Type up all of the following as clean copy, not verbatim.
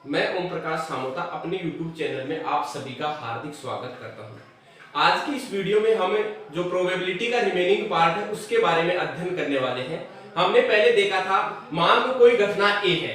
मैं ओम प्रकाश सामोता अपने YouTube channel में आप सभी का हार्दिक स्वागत करता हूं। आज की इस वीडियो में हम जो प्रोबेबिलिटी का रिमेनिंग पार्ट है उसके बारे में अध्ययन करने वाले हैं। हमने पहले देखा था, मान लो कोई घटना ए है,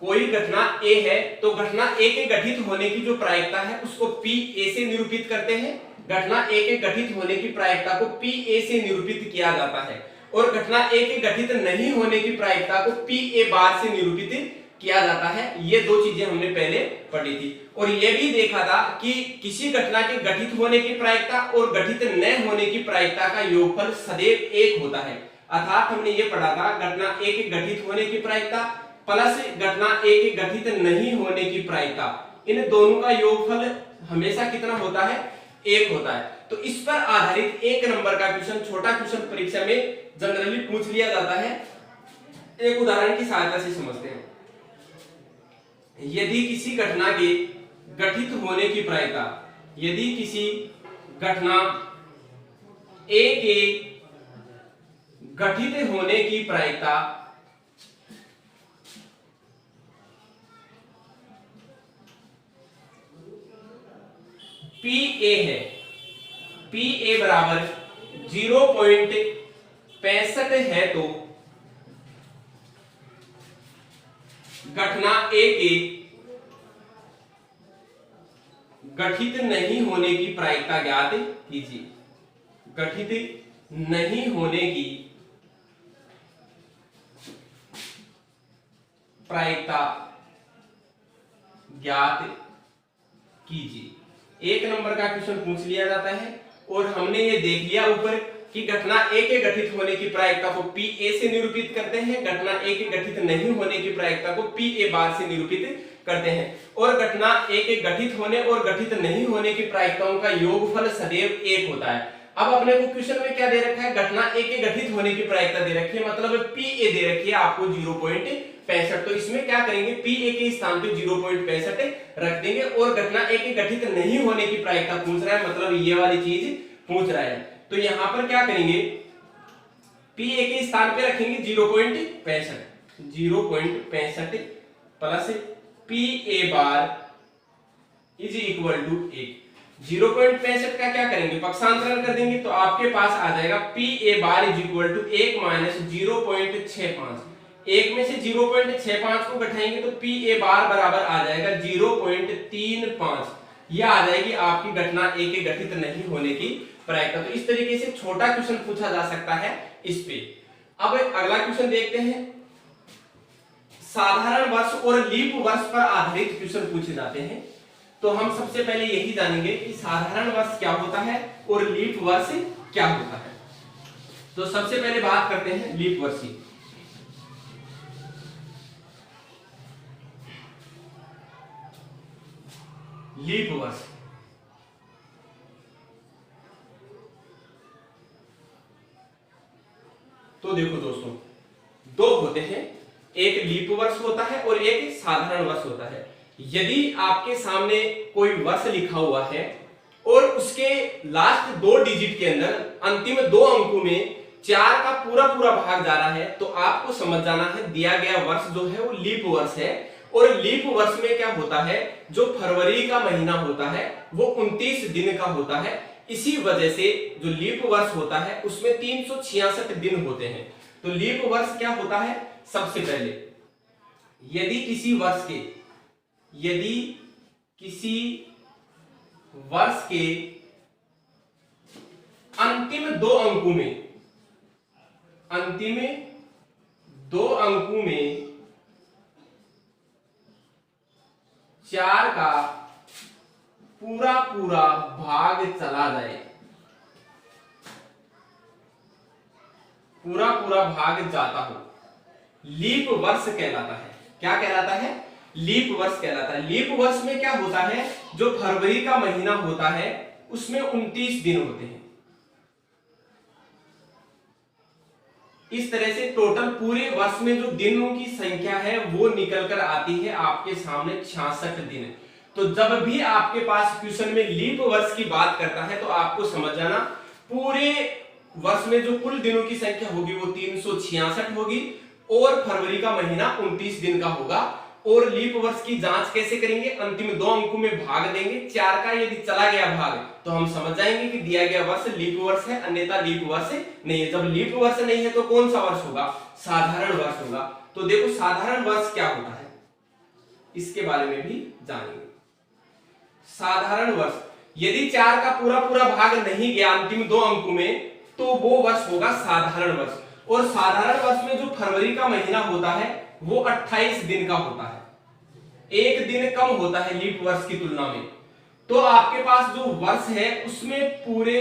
कोई घटना ए है तो घटना ए के घटित होने की जो प्रायिकता है उसको पी ए से निरूपित करते हैं। घटना ए के घटित होने की प्रायिकता को पी ए से निरूपित किया जाता है और घटना ए के घटित नहीं होने की प्रायिकता को पी ए बार से निरूपित किया जाता है। ये दो चीजें हमने पहले पढ़ी थी और ये भी देखा था कि किसी घटना के घटित होने की प्रायिकता और घटित न होने की प्रायिकता का योगफल सदैव एक होता है। अर्थात हमने ये पढ़ा था, घटना ए के घटित होने की प्रायिकता प्लस घटना ए के घटित नहीं होने की प्रायिकता, इन दोनों का योगफल हमेशा कितना होता है? एक होता है। तो इस पर आधारित एक नंबर का क्वेश्चन, छोटा क्वेश्चन परीक्षा में जनरली पूछ लिया जाता है। एक उदाहरण की सहायता से समझते हैं। यदि किसी घटना के घटित होने की प्रायिकता, यदि किसी घटना ए के घटित होने की प्रायिकता पी ए है, पी ए बराबर 0.65 है तो घटना ए के गठित नहीं होने की प्रायिकता ज्ञात कीजिए। गठित नहीं होने की प्रायिकता ज्ञात कीजिए। एक नंबर का क्वेश्चन पूछ लिया जाता है और हमने ये देख लिया ऊपर कि घटना ए के घटित होने की प्रायिकता को पी ए से निरूपित करते हैं, घटना ए के घटित नहीं होने की प्रायिकता को पी ए बार से निरूपित करते हैं और घटना ए के घटित होने और घटित नहीं होने की प्रायिकताओं का योगफल सदैव एक होता है। अब अपने को क्वेश्चन में क्या दे रखा है? घटना ए के घटित होने की प्रायिकता दे रखी है, मतलब पी ए दे रखी है आपको 0.65। तो इसमें क्या करेंगे? पी ए के स्थान पे 0.65 रख देंगे और घटना ए के घटित नहीं होने की प्रायिकता पूछ रहा है, मतलब ये वाली चीज पूछ रहा है। तो यहां पर क्या करेंगे? पी ए के स्थान पे रखेंगे 0.65, 0.65 plus P A bar is equal to 1। 0.65 का क्या करेंगे? पक्षांतरण कर देंगे तो आपके पास आ जाएगा P A bar is equal to 1 minus 0.65। 1 में से 0.65 को घटाएंगे तो पी ए बार बराबर आ जाएगा 0.35। यह आ जाएगी आपकी घटना ए के घटित नहीं होने की प्रायिकता। तो इस तरीके से छोटा क्वेश्चन पूछा जा सकता है इस पे। अब अगला क्वेश्चन देखते हैं। साधारण वर्ष और लीप वर्ष पर आधारित क्वेश्चन पूछे जाते हैं। तो हम सबसे पहले यही जानेंगे कि साधारण वर्ष क्या होता है और लीप वर्ष क्या होता है। तो सबसे पहले बात करते हैं लीप वर्ष की। लीप वर्ष तो देखो दोस्तों, दो होते हैं, एक लीप वर्ष होता है और एक साधारण वर्ष होता है। यदि आपके सामने कोई वर्ष लिखा हुआ है और उसके लास्ट 2 डिजिट के अंदर अंतिम 2 अंकों में 4 का पूरा पूरा भाग जा रहा है तो आपको समझ जाना है दिया गया वर्ष जो है वो लीप वर्ष है। और लीप वर्ष में क्या होता है? जो फरवरी का महीना होता है वो 29 दिन का होता है। इसी वजह से जो लीप वर्ष होता है उसमें 366 दिन होते हैं। तो लीप वर्ष क्या होता है? सबसे पहले यदि किसी वर्ष के अंतिम 2 अंकों में 4 का पूरा पूरा भाग चला जाए, पूरा पूरा भाग जाता हो, लीप वर्ष कहलाता है। क्या कहलाता है? लीप वर्ष कहलाता है। लीप वर्ष में क्या होता है? जो फरवरी का महीना होता है उसमें 29 दिन होते हैं। इस तरह से टोटल पूरे वर्ष में जो दिनों की संख्या है वो निकल कर आती है आपके सामने 66 दिन। तो जब भी आपके पास क्वेश्चन में लीप वर्ष की बात करता है तो आपको समझ जाना पूरे वर्ष में जो कुल दिनों की संख्या होगी वो 366 होगी और फरवरी का महीना 29 दिन का होगा और लीप वर्ष की जांच कैसे करेंगे, अंतिम 2 अंकों में भाग देंगे, 4 का यदि चला गया भाग तो हम समझ जाएंगे कि दिया गया वर्ष लीप वर्ष है, अन्यथा लीप वर्ष नहीं है। जब लीप वर्ष नहीं है तो कौन सा वर्ष होगा, साधारण वर्ष होगा। तो देखो साधारण वर्ष क्या होता है, इसके बारे में भी जानेंगे। साधारण वर्ष यदि 4 का पूरा भाग नहीं गया अंतिम 2 अंकों में तो वो वर्ष होगा साधारण वर्ष। और साधारण वर्ष में जो फरवरी का महीना होता है वो 28 दिन का होता है, 1 दिन कम होता है लीप वर्ष की तुलना में। तो आपके पास जो वर्ष है उसमें पूरे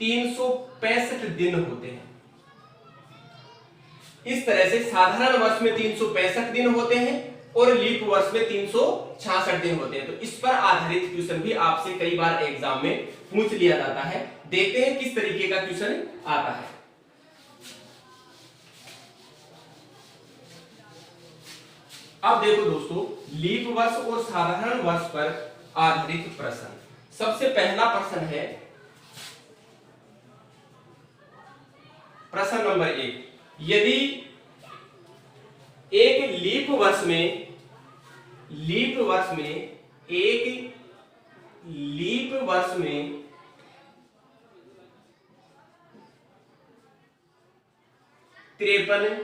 365 दिन होते हैं। इस तरह से साधारण वर्ष में 365 दिन होते हैं और लीप वर्ष में 366 दिन होते हैं। तो इस पर आधारित क्वेश्चन भी आपसे कई बार एग्जाम में पूछ लिया जाता है। देखते हैं किस तरीके का क्वेश्चन आता है। अब देखो दोस्तों, लीप वर्ष और साधारण वर्ष पर आधारित प्रश्न। सबसे पहला प्रश्न है प्रश्न नंबर 1। यदि एक लीप वर्ष में एक लीप वर्ष में 53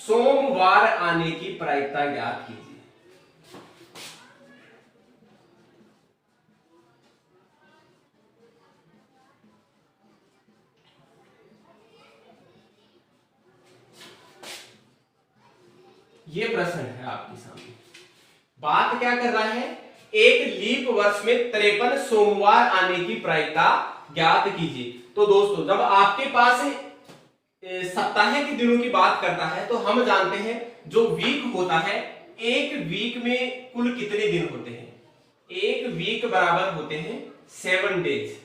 सोमवार आने की प्रायिकता ज्ञात कीजिए। ये प्रश्न है आपके सामने। बात क्या कर रहा है, एक लीप वर्ष में 53 सोमवार आने की प्रायिकता ज्ञात कीजिए। तो दोस्तों जब आपके पास सप्ताह के दिनों की बात करता है तो हम जानते हैं जो वीक होता है, एक वीक में कुल कितने दिन होते हैं, एक वीक बराबर होते हैं 7 डेज।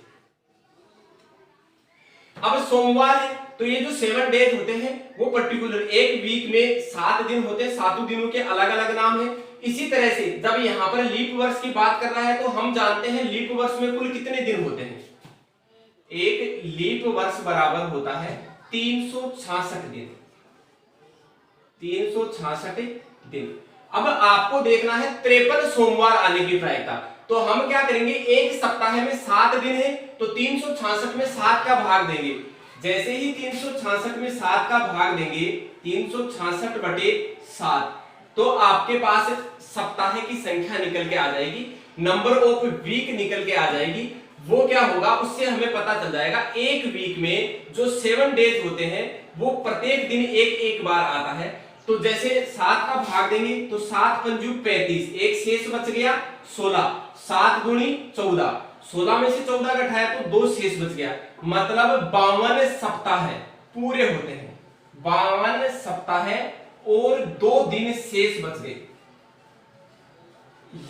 अब सोमवार है तो ये जो 7 डेज होते हैं वो पर्टिकुलर एक वीक में 7 दिन होते हैं, 7 दिनों के अलग अलग नाम है। इसी तरह से जब यहां पर लीप वर्ष की बात कर रहा है तो हम जानते हैं लीप वर्ष में कुल कितने दिन होते हैं, एक लीप वर्ष बराबर होता है 366 दिन, 366 दिन। अब आपको देखना है 53 सोमवार आने की प्रायिकता। तो हम क्या करेंगे, एक सप्ताह में 7 दिन है तो 366 में 7 का भाग देंगे। जैसे ही 366 में 7 का भाग देंगे, 366/7, तो आपके पास सप्ताह की संख्या निकल के आ जाएगी, नंबर ऑफ वीक निकल के आ जाएगी। वो क्या होगा, उससे हमें पता चल जाएगा एक वीक में जो 7 डेज होते हैं वो प्रत्येक दिन एक बार आता है। तो जैसे 7 का भाग देंगे तो 7 पंजू 35, एक शेष बच गया 16, 7 दूनी 14, 16 में से 14 घटाया तो 2 शेष बच गया, मतलब 52 सप्ताह पूरे होते हैं, 52 सप्ताह और 2 दिन शेष बच गए।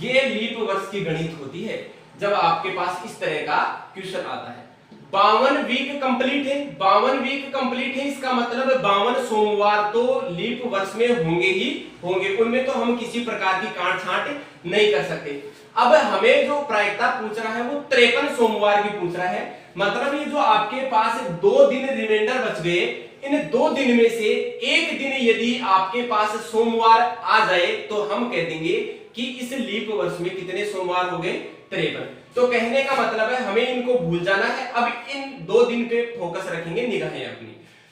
ये लीप वर्ष की गणित होती है जब आपके पास इस तरह का क्वेश्चन आता है। 52 वीक कंप्लीट है, 52 वीक कंप्लीट है, इसका मतलब 52 सोमवार तो लीप वर्ष में होंगे ही होंगे, उनमें तो हम किसी प्रकार की काट छांट नहीं कर सकते। अब हमें जो प्रायिकता पूछ रहा है वो 53 सोमवार की पूछ रहा है, मतलब ये जो आपके पास 2 दिन रिमाइंडर बच गए, इन 2 दिन में से एक दिन यदि आपके पास सोमवार आ जाए तो हम कह देंगे कि इस लीप वर्ष में कितने सोमवार हो गए, 53। तो कहने का मतलब है हमें इनको भूल जाना है, अब इन 2 दिन पे फोकस रखेंगे निगाहें अपनी।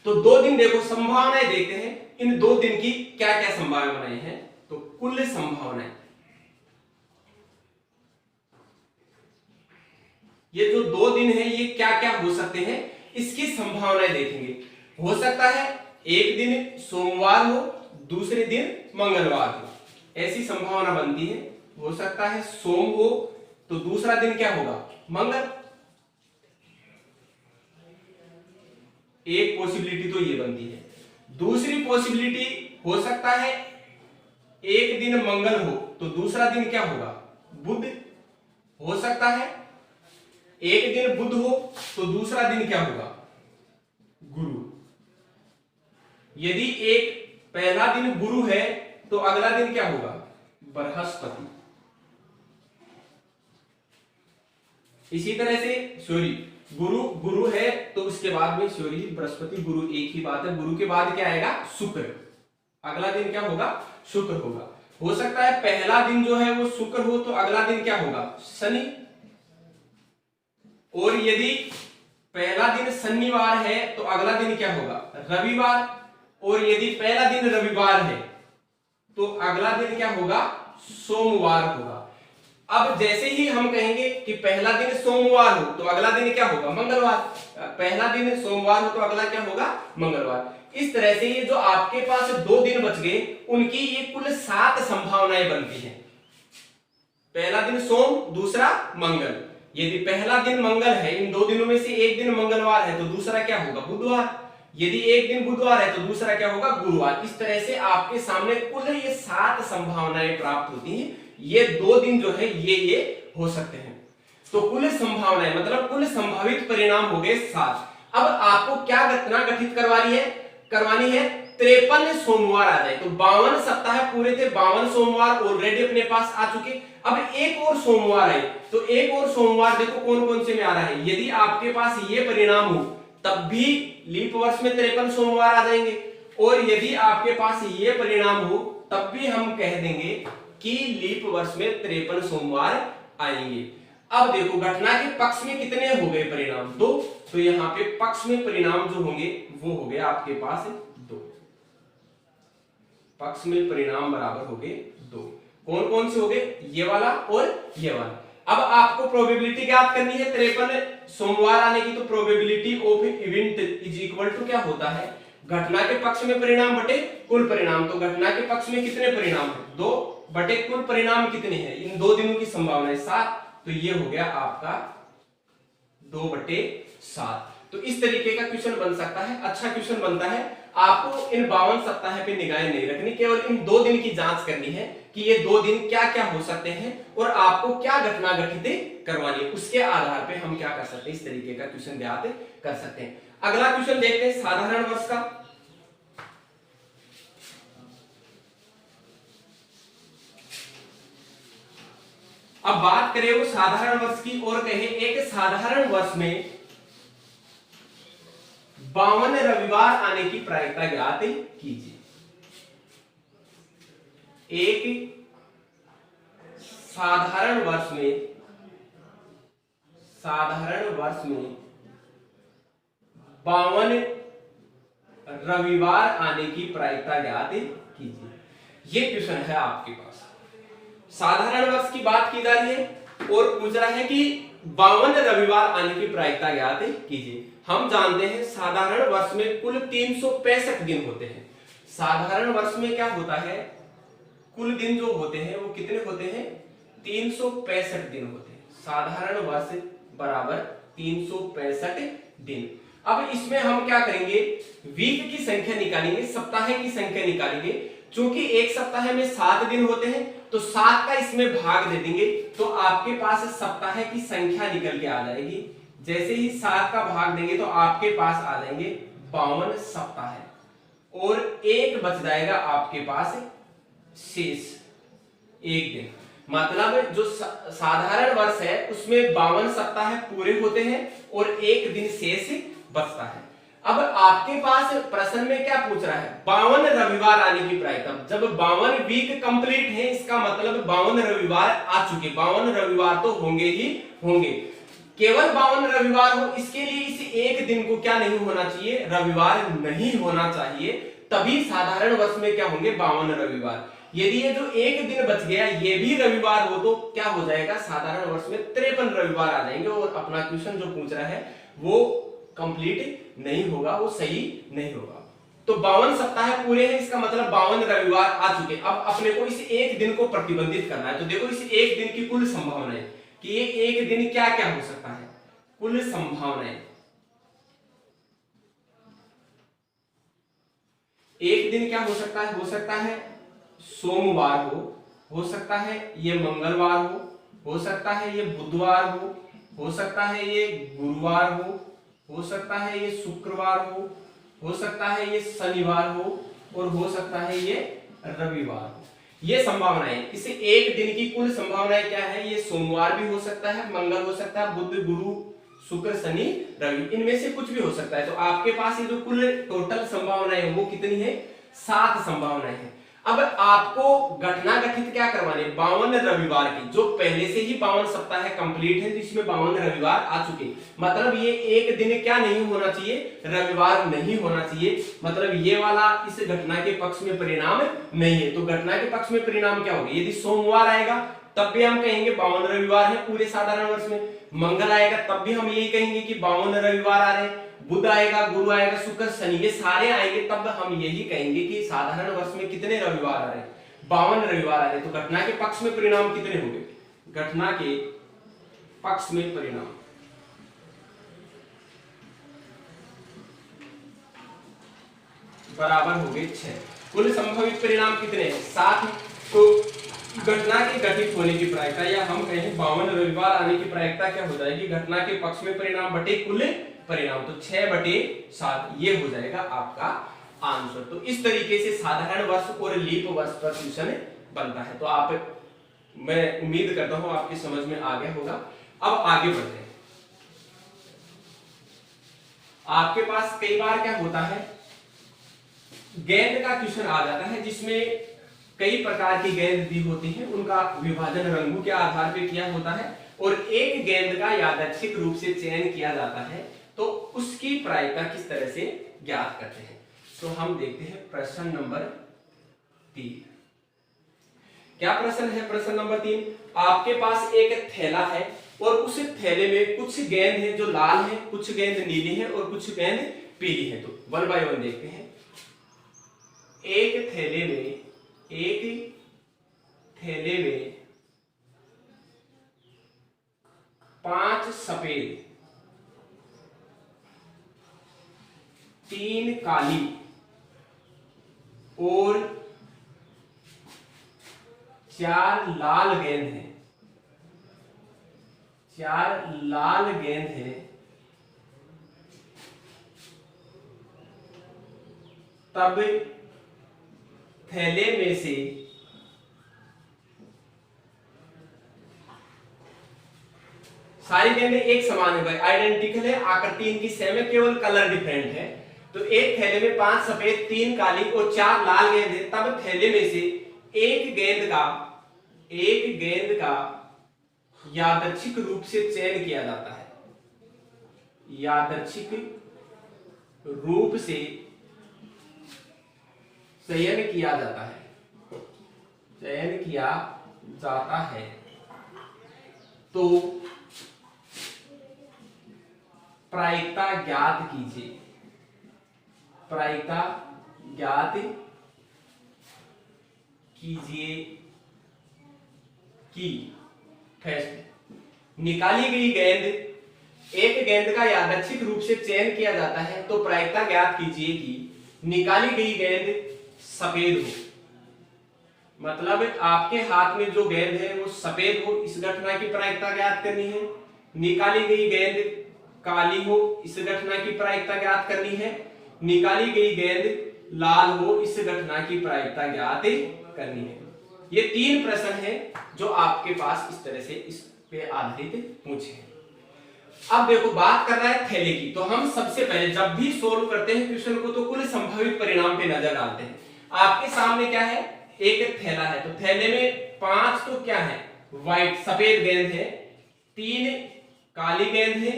तो 2 दिन देखो, संभावनाएं देखते हैं इन 2 दिन की क्या क्या संभावनाएं हैं। तो कुल संभावनाएं, ये जो 2 दिन है ये क्या क्या हो सकते हैं, इसकी संभावनाएं देखेंगे। हो सकता है एक दिन सोमवार हो, दूसरे दिन मंगलवार हो, ऐसी संभावना बनती है। हो सकता है सोम हो तो दूसरा दिन क्या होगा, मंगल। एक पॉसिबिलिटी तो ये बनती है। दूसरी पॉसिबिलिटी हो सकता है एक दिन मंगल हो तो दूसरा दिन क्या होगा, बुध। हो सकता है एक दिन बुध हो तो दूसरा दिन क्या होगा, गुरु। यदि एक पहला दिन गुरु है तो अगला दिन क्या होगा, बृहस्पति। इसी तरह से सॉरी, गुरु है तो उसके बाद में सॉरी बृहस्पति गुरु एक ही बात है, गुरु के बाद क्या आएगा, शुक्र। अगला दिन क्या होगा, शुक्र होगा। हो सकता है पहला दिन जो है वो शुक्र हो तो अगला दिन क्या होगा, शनि। और यदि पहला दिन शनिवार है तो अगला दिन क्या होगा, रविवार। और यदि पहला दिन रविवार है तो अगला दिन क्या होगा, सोमवार होगा। अब जैसे ही हम कहेंगे कि पहला दिन सोमवार हो तो अगला दिन क्या होगा, मंगलवार। पहला दिन सोमवार हो तो अगला क्या होगा, मंगलवार। इस तरह से ये जो आपके पास 2 दिन बच गए उनकी ये कुल 7 संभावनाएं बनती हैं। पहला दिन सोम, दूसरा मंगल। यदि पहला दिन मंगल है, इन 2 दिनों में से एक दिन मंगलवार है तो दूसरा क्या होगा, बुधवार। यदि एक दिन बुधवार है तो दूसरा क्या होगा, गुरुवार। इस तरह से आपके सामने कुल ये 7 संभावनाएं प्राप्त होती हैं। ये 2 दिन जो है ये हो सकते हैं। तो कुल संभावनाएं मतलब कुल संभावित परिणाम हो गए 7। अब आपको क्या घटना गठित करवानी है 53 सोमवार आ जाए। तो 52 सप्ताह पूरे थे, 52 सोमवार ऑलरेडी अपने पास आ चुके। अब एक और सोमवार आए तो एक और सोमवार देखो कौन कौन से में आ रहा है। यदि आपके पास ये परिणाम हो तब भी लीप वर्ष में 53 सोमवार आ जाएंगे। और यदि आपके पास ये परिणाम हो तब भी हम कह देंगे कि लीप वर्ष में 53 सोमवार आएंगे। अब देखो घटना के पक्ष में कितने हो गए परिणाम, 2। तो यहाँ पे पक्ष में परिणाम जो होंगे वो हो गए आपके पास 2। पक्ष में परिणाम बराबर हो गए 2। कौन कौन से हो गए, ये वाला और ये वाला। अब आपको प्रोबेबिलिटी ज्ञात करनी है 53 सोमवार आने की। तो probability of event is equal to क्या होता है, घटना के पक्ष में परिणाम बटे कुल परिणाम। तो घटना के पक्ष में कितने परिणाम है, 2 बटे कुल परिणाम कितने हैं, इन 2 दिनों की संभावना है 7। तो ये हो गया आपका 2/7। तो इस तरीके का क्वेश्चन बन सकता है, अच्छा क्वेश्चन बनता है। आपको इन 52 सप्ताह पे निगाहें नहीं रखनी, केवल इन 2 दिन की जांच करनी है कि ये 2 दिन क्या क्या हो सकते हैं और आपको क्या घटना घटित करवानी है। उसके आधार पे हम क्या कर सकते हैं, इस तरीके का क्वेश्चन ज्ञात कर सकते हैं। अगला क्वेश्चन देखते हैं साधारण वर्ष का। अब बात करें वो साधारण वर्ष की और कहें एक साधारण वर्ष में 52 रविवार आने की प्रायिकता ज्ञात कीजिए। एक साधारण वर्ष में 52 रविवार आने की प्रायिकता ज्ञात कीजिए। ये क्वेश्चन है आपके पास। साधारण वर्ष की बात की जा रही है और पूछ रहा है कि 52 रविवार आने की प्रायिकता ज्ञात कीजिए। हम जानते हैं साधारण वर्ष में कुल 365 दिन होते हैं। साधारण वर्ष में क्या होता है, कुल दिन जो होते हैं वो कितने होते हैं, 365 दिन होते हैं। साधारण वर्ष बराबर 365 दिन। अब इसमें हम क्या करेंगे, वीक की संख्या निकालेंगे, सप्ताह की संख्या निकालेंगे। चूंकि एक सप्ताह में 7 दिन होते हैं तो 7 का इसमें भाग दे देंगे तो आपके पास सप्ताह की संख्या निकल के आ जाएगी। जैसे ही 7 का भाग देंगे तो आपके पास आ जाएंगे 52 सप्ताह और एक बच जाएगा आपके पास शेष, एक दिन। मतलब जो साधारण वर्ष है उसमें 52 सप्ताह पूरे होते हैं और एक दिन शेष बचता है। अब आपके पास प्रश्न में क्या पूछ रहा है, 52 रविवार आने की प्रायिकता। जब 52 वीक कंप्लीट है इसका मतलब 52 रविवार आ चुके। 52 रविवार तो होंगे ही होंगे। केवल 52 रविवार हो इसके लिए इस एक दिन को क्या नहीं होना चाहिए, रविवार नहीं होना चाहिए। तभी साधारण वर्ष में क्या होंगे, 52 रविवार। यदि ये जो एक दिन बच गया ये भी रविवार हो तो क्या हो जाएगा, साधारण वर्ष में 53 रविवार आ जाएंगे और अपना क्वेश्चन जो पूछ रहा है वो कंप्लीट नहीं होगा, वो सही नहीं होगा। तो 52 सप्ताह पूरे हैं इसका मतलब 52 रविवार आ चुके। अब अपने को इस एक दिन को प्रतिबंधित करना है। तो देखो इस एक दिन की कुल संभावनाएं कि ये एक दिन क्या क्या हो सकता है, कुल संभावनाएं। एक दिन क्या हो सकता है सोमवार हो सकता है ये मंगलवार हो सकता है ये बुधवार हो सकता है ये गुरुवार हो सकता है ये शुक्रवार हो सकता है ये शनिवार हो और हो सकता है ये रविवार हो। ये संभावनाएं, इसे एक दिन की कुल संभावनाएं क्या है, ये सोमवार भी हो सकता है, मंगल हो सकता है, बुध गुरु शुक्र शनि रवि, इनमें से कुछ भी हो सकता है। तो आपके पास ये जो कुल टोटल संभावनाएं है वो कितनी है, 7 संभावनाएं हैं। अब आपको घटना गठित क्या करवाने, 52 रविवार की, जो पहले से ही 52 सप्ताह कंप्लीट है, जिसमें 52 रविवार आ चुके। मतलब ये एक दिन क्या नहीं होना चाहिए, रविवार नहीं होना चाहिए। मतलब ये वाला इस घटना के पक्ष में परिणाम नहीं है। तो घटना के पक्ष में परिणाम क्या होगा, यदि सोमवार आएगा तब भी हम कहेंगे 52 रविवार है पूरे साधारण वर्ष में। मंगल आएगा तब भी हम यही कहेंगे कि 52 रविवार आ रहे हैं। बुध आएगा, गुरु आएगा, शुक्र, शनि, ये सारे आएंगे तब हम यही कहेंगे कि साधारण वर्ष में कितने रविवार आ रहे हैं, 52 रविवार आ रहे हैं। तो घटना के पक्ष में परिणाम कितने होंगे, घटना के पक्ष में परिणाम बराबर हो गए 6। कुल संभावित परिणाम कितने हैं, 7। तो घटना के गठित होने की प्रायिकता, या हम कहें 52 रविवार आने की प्रायिकता क्या हो जाएगी, घटना के पक्ष में परिणाम बटे कुल परिणाम, तो 6/7 ये हो जाएगा आपका आंसर। तो इस तरीके से साधारण वर्ष और लीप वर्ष पर क्वेश्चन बनता है। तो आप, मैं उम्मीद करता हूं आपकी समझ में आ गया होगा। अब आगे बढ़ते हैं। आपके पास कई बार क्या होता है, गेंद का क्वेश्चन आ जाता है जिसमें कई प्रकार की गेंद दी होती है, उनका विभाजन रंगों के आधार पर किया होता है और एक गेंद का यादृच्छिक रूप से चयन किया जाता है। तो उसकी प्रायिकता किस तरह से ज्ञात करते हैं। तो हम देखते हैं प्रश्न नंबर 3। क्या प्रश्न है, प्रश्न नंबर 3। आपके पास एक थैला है और उस थैले में कुछ गेंद है जो लाल है, कुछ गेंद नीली है और कुछ गेंद पीली है। तो 1 बाय 1 देखते हैं। एक थैले में 5 सफेद, 3 काली और 4 लाल गेंद हैं, 4 लाल गेंद हैं। तब थैले में से सारी गेंदें एक समान है भाई, आइडेंटिकल है, आकृति इनकी सेम है, केवल कलर डिफरेंट है। तो एक थैले में 5 सफेद, 3 काली और 4 लाल गेंद है। तब थैले में से एक गेंद का यादृच्छिक रूप से चयन किया जाता है, यादृच्छिक रूप से चयन किया जाता है, चयन किया जाता है। तो प्रायिकता ज्ञात कीजिए, प्रायिकता ज्ञात कीजिए कि फर्स्ट निकाली गई गेंद, एक गेंद का यादृच्छिक रूप से चयन किया जाता है। तो प्रायिकता ज्ञात कीजिए कि निकाली गई गेंद सफेद हो, मतलब आपके हाथ में जो गेंद है वो सफेद हो, इस घटना की प्रायिकता ज्ञात करनी है। निकाली गई गेंद काली हो, इस घटना की प्रायिकता ज्ञात करनी है। निकाली गई गेंद लाल हो, इस घटना की प्रायिकता ज्ञात करनी है। ये 3 प्रश्न हैं जो आपके पास इस तरह से इस पे आधारित पूछे हैं। अब देखो बात कर रहा है थैले की, तो हम सबसे पहले जब भी सोल्व करते हैं क्वेश्चन को तो कुल संभावित परिणाम पे नजर डालते हैं। आपके सामने क्या है, एक थैला है, तो थैले में 5 तो क्या है, व्हाइट सफेद गेंद है, 3 काली गेंद है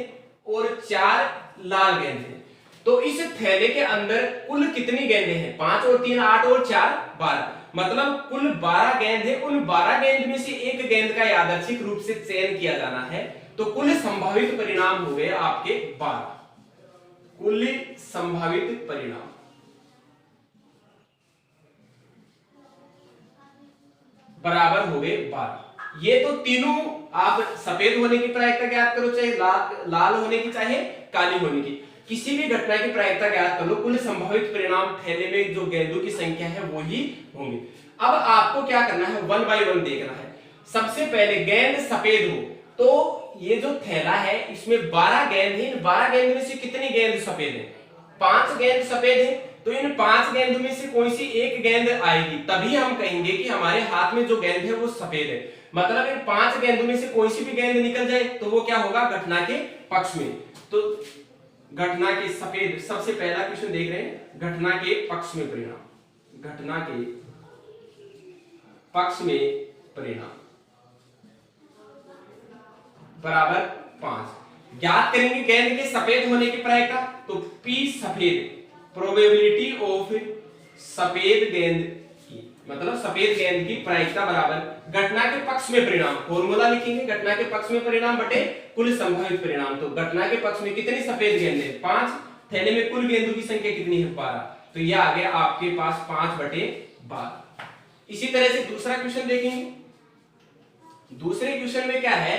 और 4 लाल गेंद है। तो इस थैले के अंदर कुल कितनी गेंदें हैं, 5 और 3 8 और 4 12, मतलब कुल 12 गेंद है। उन 12 गेंद में से एक गेंद का यादृच्छिक रूप से चयन किया जाना है। तो कुल संभावित परिणाम हो गए आपके 12, कुल संभावित परिणाम बराबर हो गए 12। ये तो तीनों आप सफेद होने की प्रायिकता ज्ञात करो, चाहे लाल होने की चाहे काली होने की, किसी भी घटना की प्रायिकता ज्ञात कर लो, कुल संभावित परिणाम थैले में जो गेंदों की संख्या है वो ही होंगे। अब आपको क्या करना है, 1 बाय 1 देखना है। सबसे पहले गेंद सफेद हो, तो ये जो थैला है इसमें 12 गेंद है, इन 12 गेंद में से कितनी गेंद सफेद है, 5 गेंद सफेद है। तो इन 5 गेंद में से कोई सी एक गेंद आएगी, तभी हम कहेंगे कि हमारे हाथ में जो गेंद है वो सफेद है। मतलब इन 5 गेंदों में से कोई सी भी गेंद निकल जाए तो वो क्या होगा, घटना के पक्ष में। तो घटना के सफेद, सबसे पहला क्वेश्चन देख रहे हैं, घटना के पक्ष में परिणाम, घटना के पक्ष में परिणाम बराबर 5। ज्ञात करेंगे गेंद के सफेद होने की प्रायिकता, तो P सफेद, प्रोबेबिलिटी ऑफ सफेद गेंद की, मतलब सफेद गेंद की प्रायिकता बराबर घटना के पक्ष में परिणाम, फॉर्मूला लिखेंगे घटना के पक्ष में परिणाम बटे कुल संभावित परिणाम। तो घटना के पक्ष में कितनी सफेद गेंद है 5, थैले में कुल गेंदों की संख्या कितनी है 12, तो यह आ गया आपके पास 5/12। इसी तरह से दूसरा क्वेश्चन देखेंगे। दूसरे क्वेश्चन में क्या है,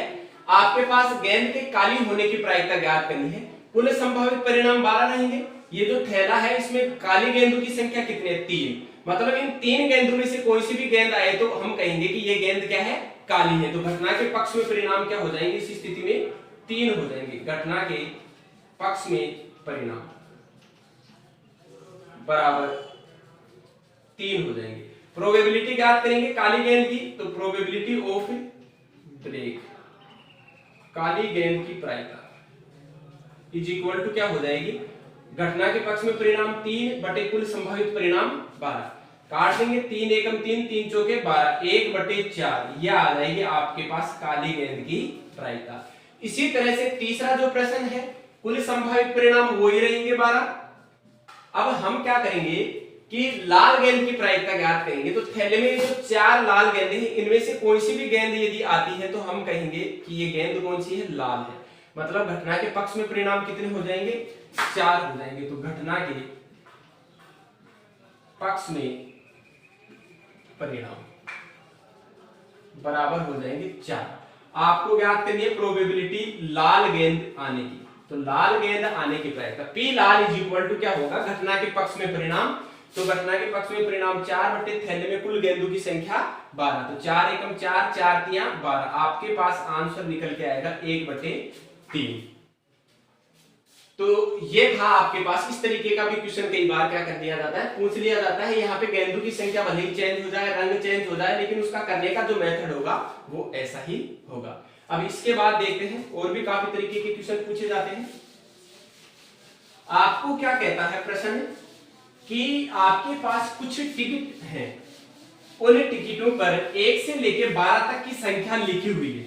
आपके पास गेंद के काली होने की प्रायिकता ज्ञात करनी है, कुल संभावित परिणाम 12 रहेंगे। ये जो थैला है इसमें काली गेंदों की संख्या कितनी है 3, मतलब इन 3 गेंदों में से कोई सी भी गेंद आए तो हम कहेंगे कि ये गेंद क्या है काली है। तो घटना के पक्ष में परिणाम क्या हो जाएंगे, इस स्थिति में 3 हो जाएंगे। घटना के पक्ष में परिणाम बराबर 3 हो जाएंगे। प्रोबेबिलिटी ज्ञात करेंगे काली गेंद की, तो प्रोबेबिलिटी ऑफ ब्रेक, काली गेंद की प्रायिकता इज इक्वल टू क्या हो जाएगी, घटना के पक्ष में परिणाम 3 बटे कुल संभावित परिणाम 12। काट देंगे 3 एकम 3, 3 चौके 12, 1/4 यह आ जाएगी आपके पास काली गेंद की प्रायिकता। इसी तरह से तीसरा जो प्रश्न है, कुल संभावित परिणाम वही रहेंगे 12। अब हम क्या करेंगे कि लाल गेंद की प्रायिकता ज्ञात करेंगे। तो थैले में जो 4 लाल गेंदें हैं, इनमें से कोई सी भी गेंद यदि आती है तो हम कहेंगे कि ये गेंद कौन सी है, लाल है। मतलब घटना के पक्ष में परिणाम कितने हो जाएंगे, 4 हो जाएंगे। तो घटना के पक्ष में परिणाम बराबर हो जाएंगे 4। आपको ज्ञात करनी है प्रोबेबिलिटी लाल गेंद आने की, तो लाल गेंद आने की प्रायिकता P लाल इज इक्वल टू क्या होगा, घटना के पक्ष में परिणाम। तो घटना के पक्ष में परिणाम 4 बटे थैले में कुल गेंदों की संख्या 12, तो 4 एकम 4, 4 तिया 12। आपके पास आंसर निकल के आएगा 1/3। तो ये था आपके पास। इस तरीके का भी क्वेश्चन कई बार क्या कर दिया जाता है, पूछ लिया जाता है। यहाँ पे गेंदों की संख्या भले ही चेंज हो जाए, रंग चेंज हो जाए, लेकिन उसका करने का जो मेथड होगा वो ऐसा ही होगा। अब इसके बाद देखते हैं और भी काफी तरीके के क्वेश्चन पूछे जाते हैं। आपको क्या कहता है प्रश्न कि आपके पास कुछ टिकट हैं, उन टिकटों पर 1 से लेकर 12 तक की संख्या लिखी हुई है।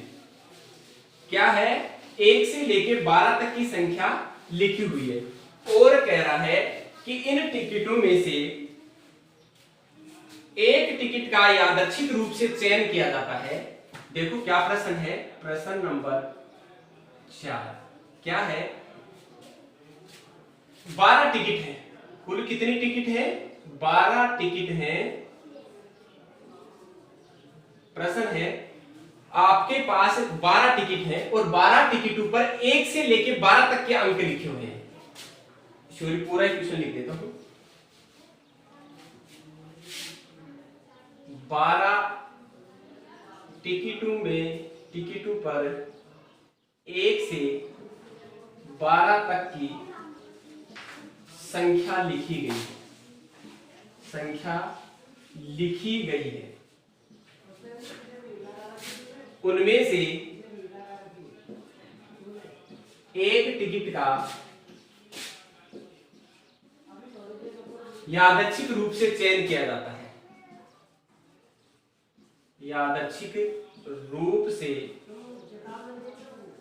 क्या है, 1 से लेकर 12 तक की संख्या लिखी हुई है, और कह रहा है कि इन टिकटों में से एक टिकट का यादृच्छिक रूप से चयन किया जाता है। देखो क्या प्रश्न है, प्रश्न नंबर 4 क्या है, 12 टिकट है। कुल कितनी टिकट है, 12 टिकट है। प्रश्न है आपके पास 12 टिकट है और 12 टिकटों पर 1 से लेकर 12 तक के अंक लिखे हुए हैं। सॉरी, पूरा क्वेश्चन लिख देता हूं। 12 टिकटों पर 1 से 12 तक की संख्या लिखी गई है, संख्या लिखी गई है। उनमें से एक टिकट का यादृच्छिक रूप से चयन किया जाता है, यादृच्छिक रूप से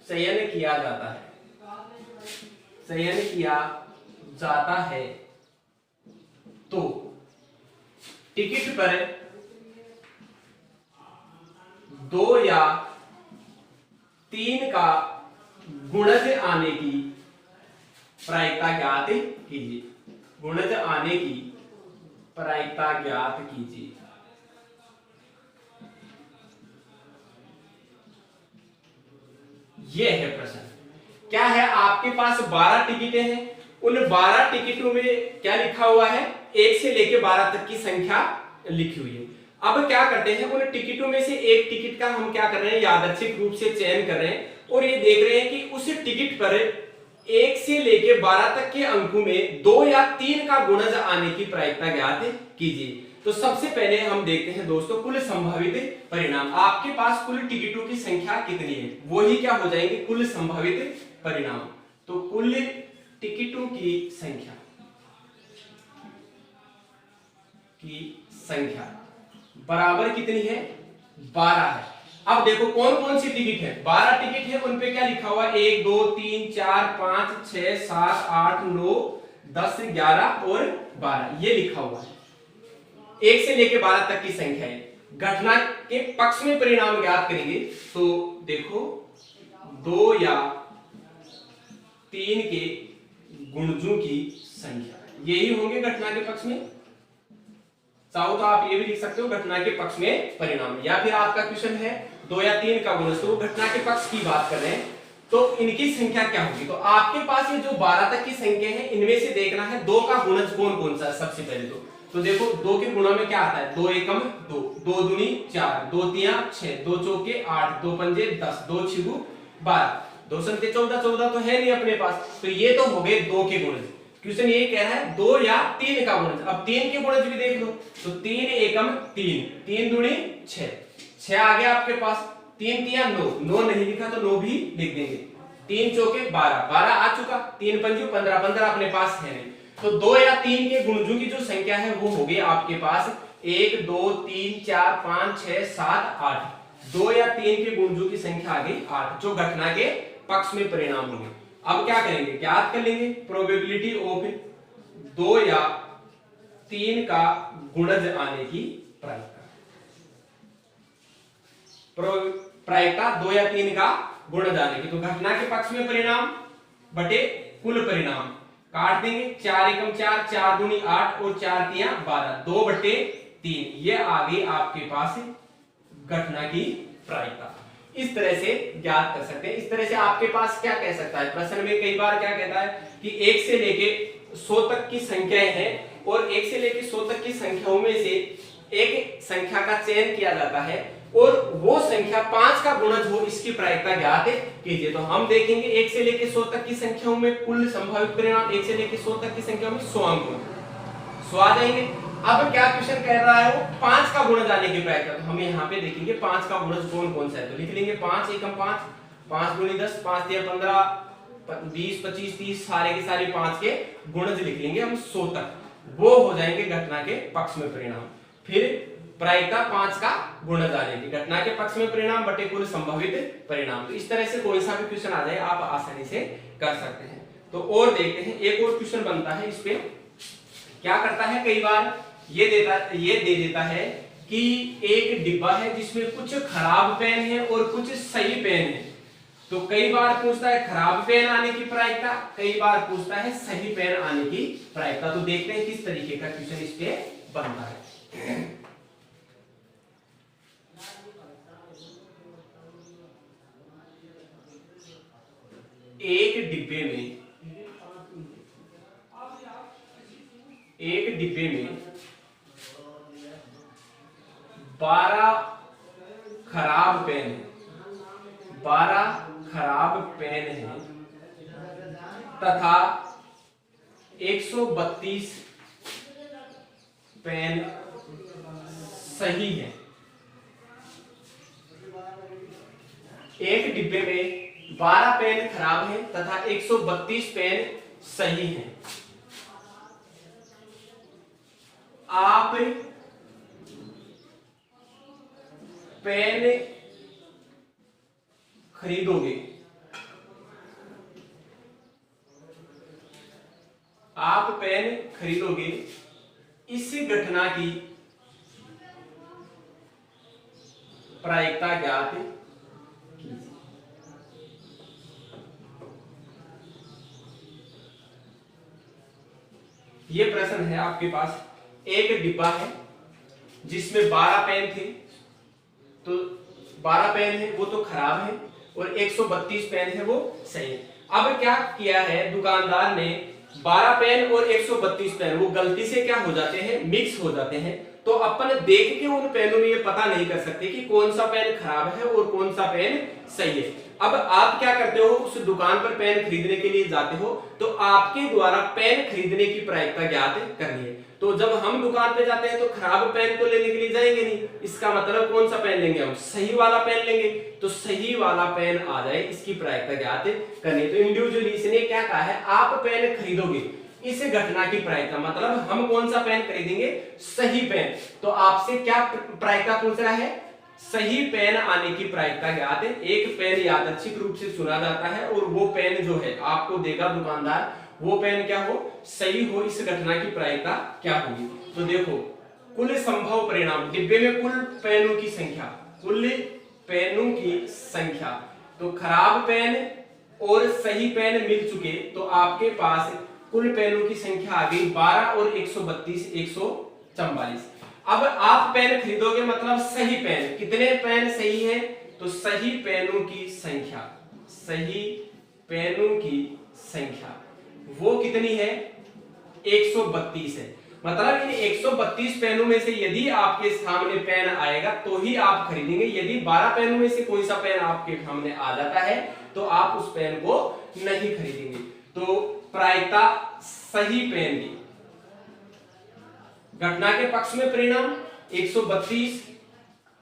चयन किया जाता है, चयन किया जाता है। तो टिकट पर 2 या 3 का गुणज आने की प्रायिकता ज्ञात कीजिए, गुणज आने की प्रायिकता ज्ञात कीजिए। यह है प्रश्न। क्या है, आपके पास 12 टिकटें हैं, उन 12 टिकटों में क्या लिखा हुआ है, 1 से लेकर 12 तक की संख्या लिखी हुई है। अब क्या करते हैं, उन टिकटों में से एक टिकट का हम क्या कर रहे हैं, यादृच्छिक रूप से चयन कर रहे हैं और ये देख रहे हैं कि उस टिकट पर 1 से लेकर 12 तक के अंकों में 2 या 3 का गुणज आने की प्रायिकता ज्ञात कीजिए। तो सबसे पहले हम देखते हैं दोस्तों कुल संभावित परिणाम। आपके पास कुल टिकटों की संख्या कितनी है, वो ही क्या हो जाएंगे, कुल संभावित परिणाम। तो कुल टिकटों की संख्या बराबर कितनी है 12 है। अब देखो कौन कौन सी टिकट है, 12 टिकट है, उन पे क्या लिखा हुआ 1 2 3 4 5 6 7 8 9 10 11 और 12 ये लिखा हुआ है। 1 से लेके 12 तक की संख्या है। घटना के पक्ष में परिणाम ज्ञात करेंगे तो देखो 2 या 3 के गुणजों की संख्या यही होंगे घटना के पक्ष में। चाहो तो आप ये भी लिख सकते हो घटना के पक्ष में परिणाम, या फिर आपका क्वेश्चन है 2 या 3 का गुणज, तो घटना के पक्ष की बात कर रहे हैं तो इनकी संख्या क्या होगी। तो आपके पास ये जो 12 तक की संख्या है इनमें से देखना है 2 का गुणज कौन कौन सा है। सबसे पहले तो देखो 2 के गुणा में क्या आता है 2 एकम 2, 2 दूनी 4, 2 तिया 6, 2 चौके 8, 2 पंजे 10, 2 छिगु 12, 2 संख्या 14, 14 तो है नहीं अपने पास, तो ये तो हो गए 2 के गुणज। क्वेश्चन ये कह रहा है 2 या 3 का गुणज। अब 3 के गुणज भी देख लो तो 3 एकम 3, 3 दूनी 6, 6 आ गया आपके पास, 3 तिया 9, 9 नहीं लिखा तो 9 भी लिख देंगे, 3 चौके 12, 12 आ चुका, 3 पंजू 15, 15 अपने पास है नहीं। तो 2 या 3 के गुणजों की जो संख्या है वो होगी आपके पास 1 2 3 4 5 6 7 8, 2 या 3 के गुणजों की संख्या आ गई 8 जो घटना के पक्ष में परिणाम होंगे। अब क्या करेंगे, ज्ञात कर लेंगे प्रोबेबिलिटी ऑफ 2 या 3 का गुणज आने की प्रायिकता। प्रायिकता 2 या 3 का गुणज आने की, तो घटना के पक्ष में परिणाम बटे कुल परिणाम काट देंगे, 4 एकम 4, 4 दूनी 8 और 4 तिया 12, 2 बटे 3 ये आ गई आपके पास घटना की प्रायिकता। इस तरह से ज्ञात कर सकते हैं। इस तरह से आपके पास क्या कह सकता है, प्रश्न में कई बार क्या कहता है कि 1 से लेके 100 तक की संख्याएं हैं और 1 से लेके 100 तक की संख्याओं में से एक संख्या का चयन किया जाता है और वो संख्या 5 का गुणज हो, इसकी प्रायिकता ज्ञात कीजिए। तो हम देखेंगे 1 से लेके 100 तक की संख्याओं में कुल संभावित परिणाम, 1 से लेके 100 तक की संख्याओं में 100 अंक 100 आ जाएंगे। अब क्या क्वेश्चन कह रहा है वो 5 का गुणज आने की प्रायिकता, तो हम यहाँ पे देखेंगे 5 का गुणज कौन कौन सा है, तो लिख लेंगे 5 एकम 5, 5 दूनी 10, 5 तिया 15, 20 25 30 सारे के सारे 5 के गुणज लिख लेंगे हम 100 तक, वो हो जाएंगे घटना के पक्ष में परिणाम। फिर प्रायिकता 5 का गुणज आने की, घटना के पक्ष में परिणाम बटे कुल संभावित परिणाम। तो इस तरह से कोई सा भी क्वेश्चन आ जाए आप आसानी से कर सकते हैं। तो और देखते हैं, एक और क्वेश्चन बनता है, इस पे क्या करता है, कई बार ये दे देता है कि एक डिब्बा है जिसमें कुछ खराब पेन है और कुछ सही पेन है। तो कई बार पूछता है खराब पेन आने की प्रायिकता, कई बार पूछता है सही पेन आने की प्रायिकता। तो देखते हैं किस तरीके का क्वेश्चन इस पे बनता है। एक डिब्बे में 12 खराब पेन है, 12 खराब पेन है तथा 132 पेन सही है। एक डिब्बे में 12 पेन खराब है तथा 132 पेन सही है। आप पेन खरीदोगे, आप पेन खरीदोगे, इस घटना की प्रायिकता ज्ञात कीजिए। ये प्रश्न है आपके पास, एक डिब्बा है जिसमें 12 पेन थे, तो 12 पेन है वो तो खराब है और 132 पेन है वो सही है। अब क्या किया है दुकानदार ने, 12 पेन और 132 पेन वो गलती से क्या हो जाते हैं, मिक्स हो जाते हैं। तो अपन देख के उन पेनों में ये पता नहीं कर सकते कि कौन सा पेन खराब है और कौन सा पेन सही है। अब आप क्या करते हो, उस दुकान पर पेन खरीदने के लिए जाते हो तो आपके द्वारा पेन खरीदने की प्रायिकता ज्ञात करनी है। तो जब हम दुकान पे जाते हैं तो खराब पेन तो लेने के लिए जाएंगे नहीं, इसका मतलब कौन सा पेन लेंगे, हम सही वाला पेन लेंगे। तो सही वाला पेन आ जाए, इसकी प्रायिकता ज्ञात करनी है। तो इंडिविजुअली इसने क्या कहा है, आप पेन खरीदोगे, इस घटना की प्रायिकता, मतलब हम कौन सा पेन खरीदेंगे, सही पेन। तो आपसे क्या प्रायिकता पूछ रहा है, सही पेन आने की प्रायिकता ज्ञात है। एक पेन यादृच्छिक रूप से चुना जाता है और वो पेन जो है आपको देगा दुकानदार, वो पेन क्या हो, सही हो, इस घटना की प्रायिकता क्या होगी। तो देखो कुल संभव परिणाम, डिब्बे में कुल पेनों की संख्या, कुल पेनों की संख्या, तो खराब पेन और सही पेन मिल चुके, तो आपके पास कुल पेनों की संख्या आ गई 12 और 132 144। अब आप पेन खरीदोगे मतलब सही पेन, कितने पेन सही है, तो सही पेनों की संख्या, सही पेनों की संख्या वो कितनी है, 132 है। मतलब इन 132 पेनों में से यदि आपके सामने पेन आएगा तो ही आप खरीदेंगे। यदि 12 पेनों में से कोई सा पेन आपके सामने आ जाता है तो आप उस पेन को नहीं खरीदेंगे। तो प्रायिकता सही पेन की, घटना के पक्ष में परिणाम 132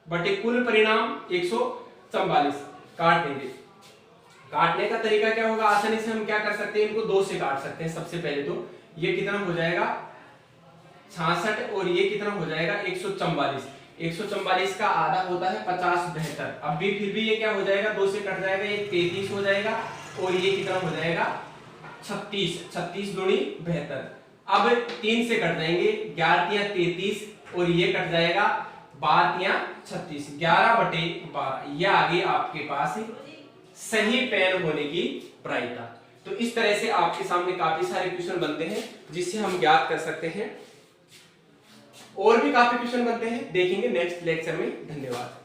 बटे कुल परिणाम 144 काट देंगे। काटने का तरीका क्या होगा, आसानी से हम क्या कर सकते हैं, इनको 2 से काट सकते हैं। सबसे पहले तो ये कितना हो जाएगा 66 और ये कितना हो जाएगा 144। 144 का आधा होता है 50 72। अब भी फिर भी ये क्या हो जाएगा, 2 से कट जाएगा, ये 33 हो जाएगा और ये कितना हो जाएगा 36, 36 दूनी 72। अब 3 से कट जाएंगे, 11 या 33 और ये कट जाएगा 12 या 36, 11 बटे 12। ये आ गई आपके पास सही पेन होने की प्रायिकता। तो इस तरह से आपके सामने काफी सारे क्वेश्चन बनते हैं जिससे हम ज्ञात कर सकते हैं। और भी काफी क्वेश्चन बनते हैं, देखेंगे नेक्स्ट लेक्चर में। धन्यवाद।